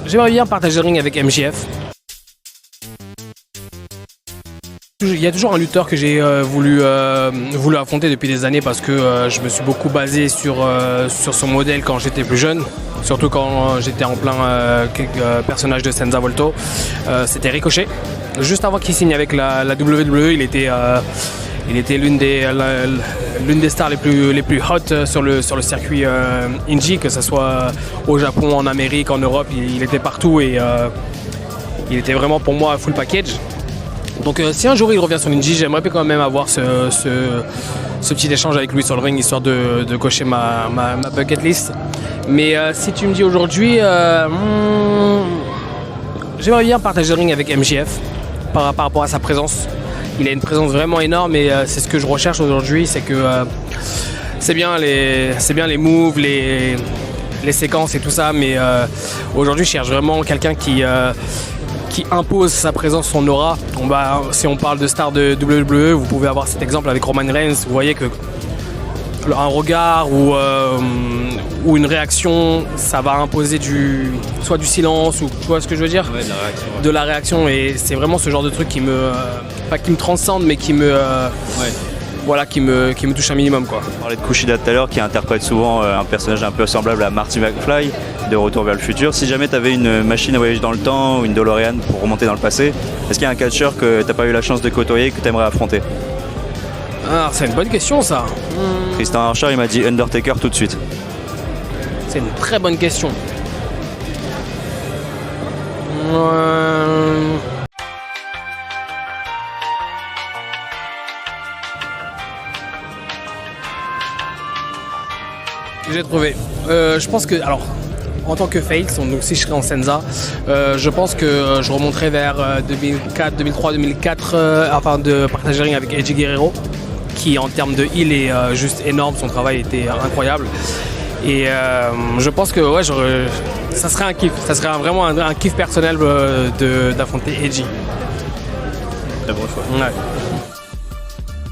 J'aimerais bien partager le ring avec MJF. Il y a toujours un lutteur que j'ai voulu affronter depuis des années parce que je me suis beaucoup basé sur son modèle quand j'étais plus jeune, surtout quand j'étais en plein personnage de Senza Volto. C'était Ricochet. Juste avant qu'il signe avec la WWE, il était l'une des stars les plus hot sur le circuit indie, que ce soit au Japon, en Amérique, en Europe. Il était partout et il était vraiment pour moi full package. Donc si un jour il revient sur l'indie, j'aimerais quand même avoir ce petit échange avec lui sur le ring, histoire de cocher ma bucket list. Mais si tu me dis aujourd'hui, j'aimerais bien partager le ring avec MJF par rapport à sa présence. Il a une présence vraiment énorme et c'est ce que je recherche aujourd'hui, c'est que c'est bien les moves, les séquences et tout ça, mais aujourd'hui je cherche vraiment quelqu'un qui impose sa présence, son aura. Si on parle de stars de WWE, vous pouvez avoir cet exemple avec Roman Reigns. Vous voyez que un regard ou une réaction, ça va imposer soit du silence, ou tu vois ce que je veux dire, ouais, de la réaction. Et c'est vraiment ce genre de truc qui me pas qui me transcende, mais qui me touche un minimum, quoi. On parlait de Kushida tout à l'heure, qui interprète souvent un personnage un peu semblable à Marty McFly de Retour vers le futur. Si jamais tu avais une machine à voyager dans le temps ou une DeLorean pour remonter dans le passé, est-ce qu'il y a un catcheur que tu n'as pas eu la chance de côtoyer, que tu aimerais affronter? Ah, c'est une bonne question, ça. Tristan Archer, il m'a dit Undertaker tout de suite. C'est une très bonne question. J'ai trouvé. Je pense que, alors, en tant que face, donc si je serais en Senza, je pense que je remonterais vers 2004, 2003, 2004, afin de partager le ring avec Eddie Guerrero, qui en termes de heal est juste énorme. Son travail était incroyable. Et je pense que ouais, ça serait un kiff. Ça serait vraiment un kiff personnel d'affronter Eddie. Très bon choix. Ouais.